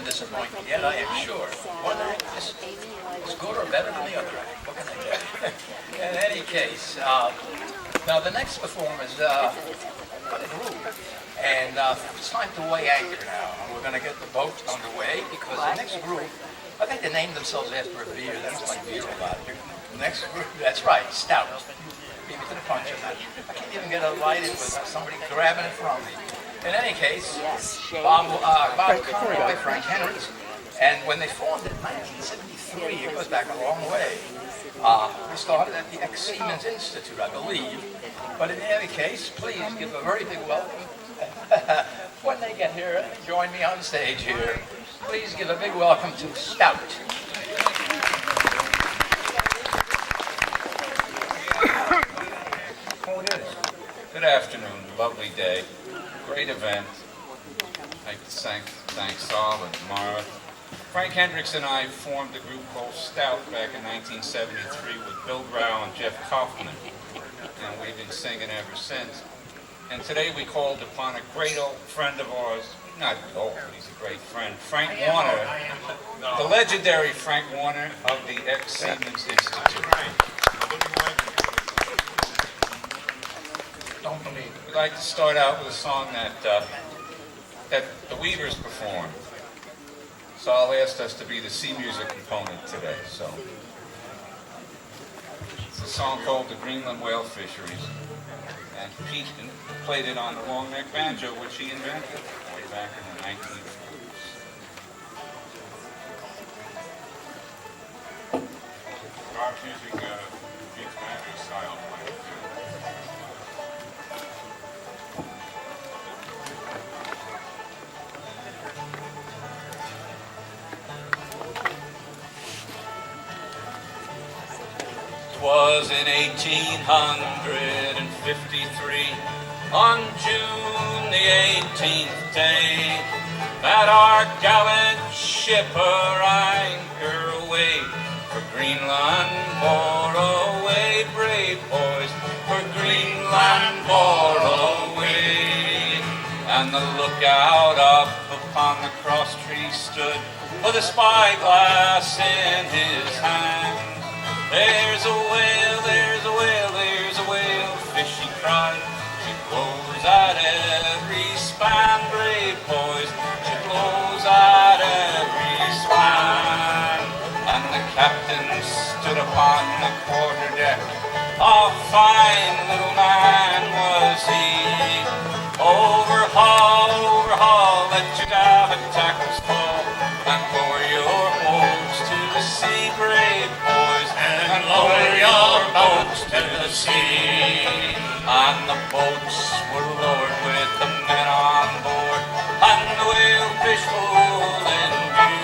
disappoint me yet, I am sure. One act is good or better than the other act. What can I tell you? In any case, now the next performer is quite a group. And it's time to weigh anchor now. We're going to get the boat underway because the next group, I think they named themselves after a beer. That's my beer a lot. The next group, that's right, Stout. Beat me to the punch on that. I can't even get it lighted with somebody grabbing it from me. In any case, Bob Conroy, Frank Henry's, and when they formed in 1973, it goes back a long way. We started at the Ex-Seamen's Institute, I believe. But in any case, please give a very big welcome. When they get here, join me on stage here. Please give a big welcome to Stout. Good afternoon, lovely day, great event. I'd like to thank Saul and Mara. Frank Hendricks and I formed a group called Stout back in 1973 with Bill Grau and Jeff Kaufman, and we've been singing ever since. And today we called upon a great old friend of ours, not old, but he's a great friend, Frank Warner, the legendary Frank Warner of the Ex-Seamen's Institute. Don't believe it. We'd like to start out with a song that the Weavers performed. Saul asked us to be the sea music component today, so. It's a song called the Greenland Whale Fisheries. And Pete played it on the long neck banjo, which he invented way back in the 1940s. Bob's using Pete's banjo style playing too. Was in 1853, on June the 18th day, that our gallant shipper anchor weighed for Greenland bore away, brave boys, for Greenland bore away. And the lookout up upon the cross tree stood with a spyglass in his hand. There's a whale, there's a whale, there's a whale, fish, he cried. She blows at every span, brave boys, she blows at every span. And the captain stood upon the quarterdeck, a fine little man was he. Overhaul, overhaul, let your davit tackles fall, and lower your boats to the sea, brave boys, and lower your boats to the sea. And the boats were lowered with the men on board, and the whalefish full in view.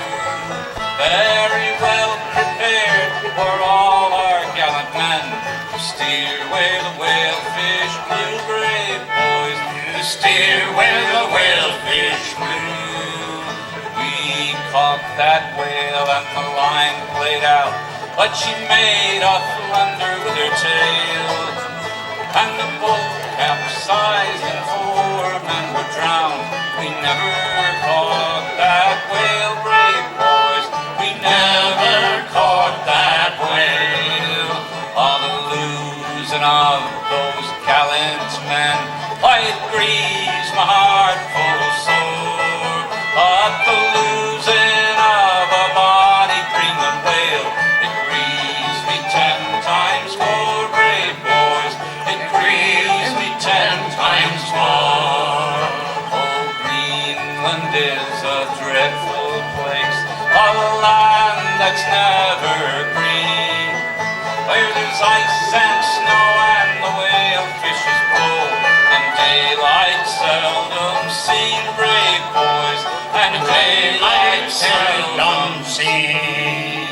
Very well prepared were all our gallant men to steer where the whalefish flew, brave boys, to steer where the whalefish flew. We caught that whale and the line played out, but she made a flunder with her tail. And the boat capsized and 4 men were drowned. We never caught that whale, brave boys, we never caught that whale. All the losing of those gallant men, why it grieves my heart full sore. But the losing of a bonny Greenland whale, it grieves me 10 times more, brave boys, it grieves me 10 times more. Oh, Greenland is a dreadful place, a land that's never green, where there's ice and snow and the whale fishes blow, and daylight seldom seen, brave boys, and daylight seldom seen.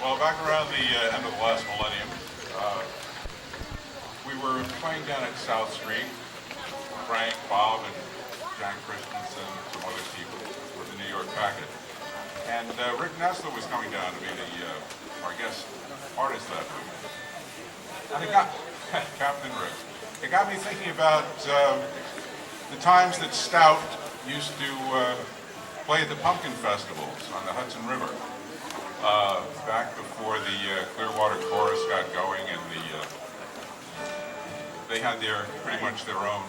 Well, back around the end of the last millennium, we were playing down at South Street. Frank, Bob, and Jack Christensen, some other people with the New York Packet. And Rick Nessler was coming down to be our guest artist that week. And it got, Captain Rick, it got me thinking about the times that Stout used to play at the pumpkin festivals on the Hudson River. Back before the Clearwater Chorus got going, and they had pretty much their own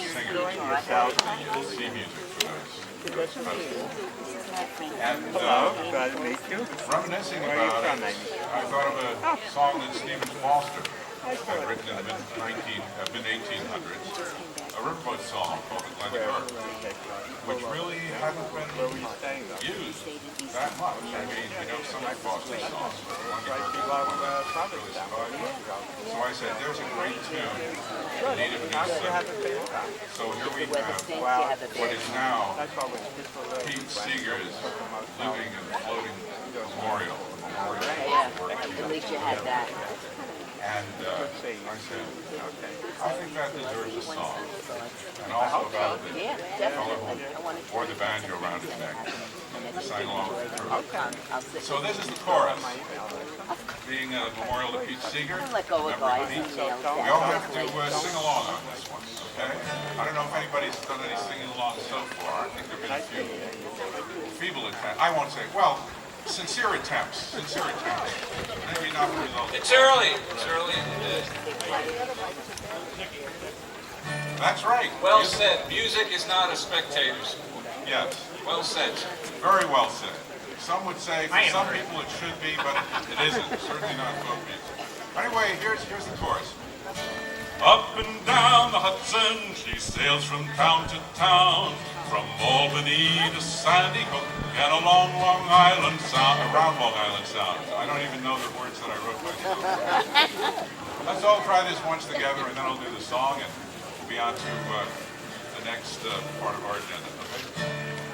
singers who provided the sea music for those festivals. And reminiscing about it, I thought of a song that Stephen Foster had written in the mid-1800s, a riverboat song called The Glen York, which really hadn't been used that much. I mean, we know some of Foster's songs, but the Glen York is one that really survived. So I said, there's a great tune in need of a new singer. So here we have what is now Pete Seeger's living and floating memorial. At least you had that. And I said, I think that deserves a song. And also about the fellow who wore the banjo around his neck and sang along with the crew. So this is the chorus, being a memorial to Pete Seeger. Everybody, we all have to sing along on this one, okay? I don't know if anybody's done any singing along so far. I think there have been a few feeble attempts. I won't say, well, sincere attempts. Maybe not the result. It's early. It's early in the day. That's right. Well said. Music is not a spectator sport. Yes. Well said. Very well said. Some would say for some people it should be, but it isn't. Certainly not folk music. Anyway, here's the chorus. Up and down the Hudson, she sails from town to town, from Albany to Sandy Hook, and along Long Island Sound, around Long Island Sound. I don't even know the words that I wrote myself. Let's all try this once together, and then I'll do the song, and we'll be on to the next part of our agenda. Okay?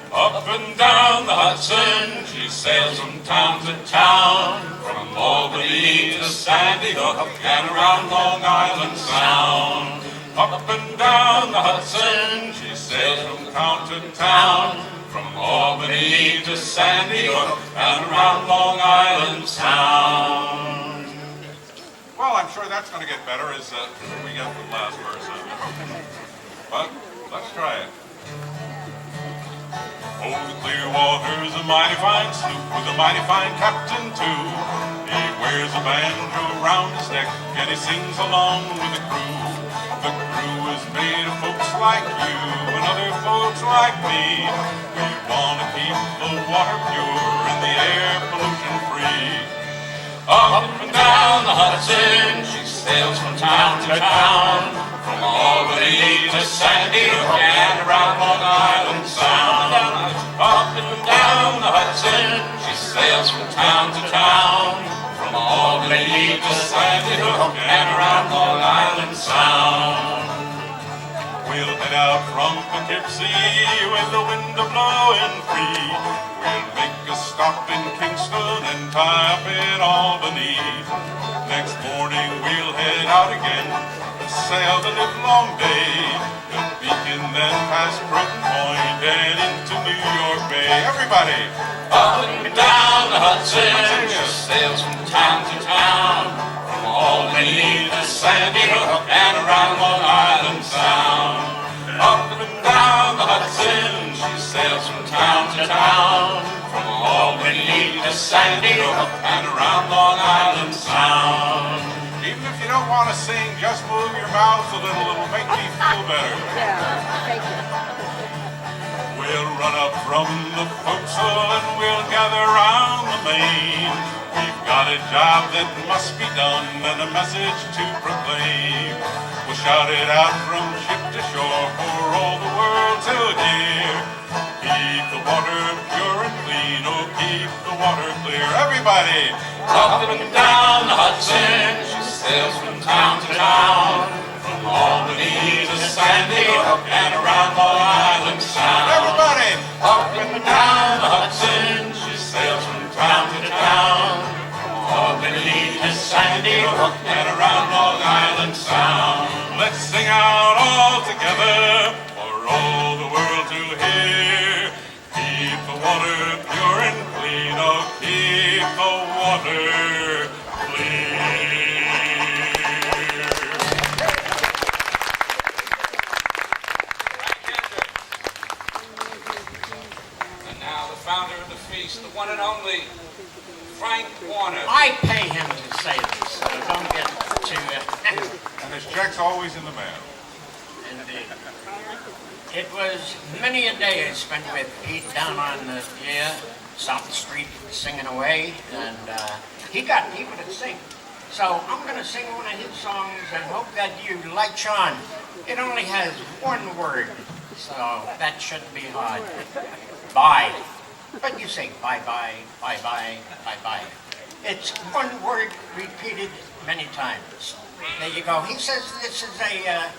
Up and down the Hudson, she sails from town to town, from Albany to Sandy Hook, and around Long Island Sound. Up and down the Hudson, she sails from town to town, from Albany to Sandy Hook, and around Long Island Sound. Well, I'm sure that's going to get better as we get to the last verse. But let's try it. Oh, the Clearwater's a mighty fine sloop with a mighty fine captain too. He wears a banjo around his neck and he sings along with the crew. The crew is made of folks like you and other folks like me. We want to keep the water pure and the air pollution free. Up and down the Hudson, she sails from town to town, from Albany to Sandy Hook and around Long Island Sound. Up and down the Hudson, she sails from town to town, from Albany to Sandy Hook and around Long Island Sound. We'll head out from Poughkeepsie with the wind blowing free. We'll make a stop in Kingston and tie up in Albany. Next morning we'll head out again and sail the livelong day. The beacon then past Croton Point and into New York Bay. Everybody! Up and down the Hudson, she sails from town to town, from Albany to Sandy Hook and around Long Island Sound. Up and down the Hudson, she sails from town to town, from Albany to Sandy Hook and around Long Island Sound. Even if you don't want to sing, just move your mouth a little, it'll make me feel better. Yeah, thank you. We'll run up from the forecastle and we'll gather round the main. We've got a job that must be done and a message to proclaim. We'll shout it out from ship to shore for all the world to hear. Keep the water pure and clean, oh keep the water clear. Everybody! Up and down the Hudson, she sails from town to town, from Albany to Sandy Hook and around Long Island Sound. Everybody! Up and down the Hudson, she sails from town to town, from Albany to Sandy Hook and around Long Island Sound. Let's sing out all together for all the world to hear. Keep the water pure and clean, oh keep the water clean. honest. I pay him to say this, so don't get too... And his check's always in the mail. Indeed. It was many a day I spent with Pete down on the South Street singing away, and he got me to sing. So I'm going to sing one of his songs and hope that you latch on. It only has one word, so that shouldn't be hard. Bye. But you say bye-bye, bye-bye, bye-bye. It's one word repeated many times. There you go. He says this is a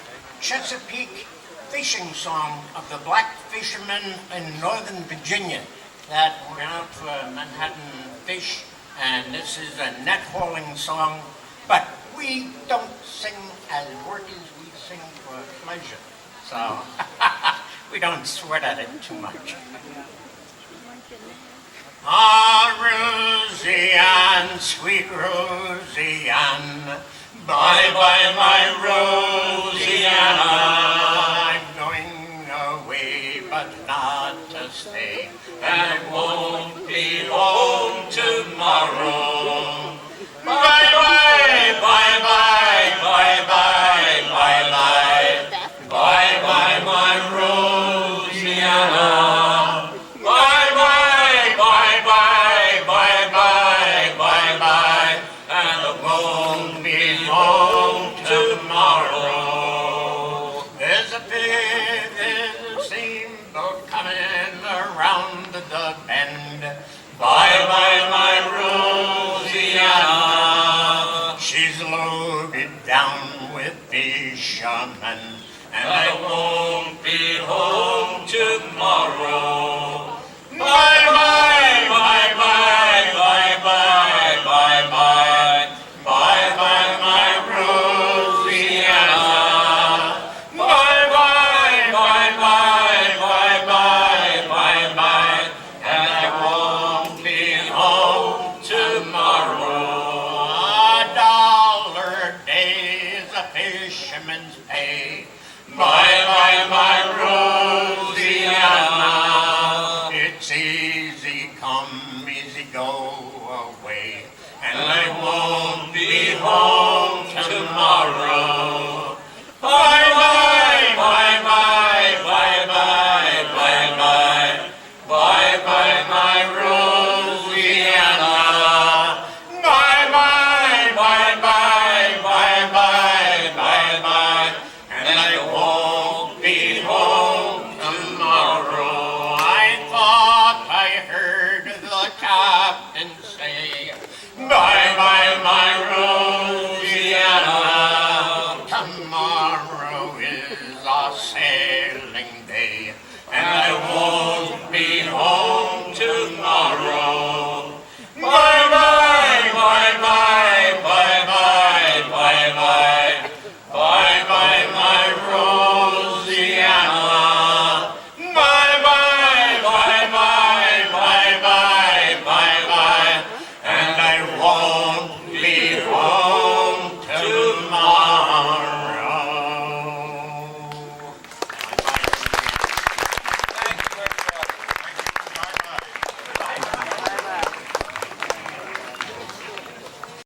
Chesapeake fishing song of the black fishermen in northern Virginia that went out for Manhattan fish, and this is a net hauling song, but we don't sing as workers, we sing for pleasure, so we don't sweat at it too much. Ah, Rosieanna, sweet Rosieanna, bye-bye, my Rosieanna. I'm going away, but not to stay, and I won't be home tomorrow. Bye-bye, bye-bye, bye-bye, bye-bye, bye-bye, my Rosieanna. Bye-bye, bye-bye, bye-bye, bye-bye, and I won't be home tomorrow. There's a steamboat coming around the bend. Bye-bye, my Rosieanna. She's loaded down with fishermen, and I won't be home tomorrow. Bye-bye, bye-bye, bye-bye, bye-bye, bye-bye, my Rosieanna. Bye-bye, bye-bye, bye-bye, bye-bye, and I won't be home tomorrow. $1 a day is a fisherman's pay. Bye-bye,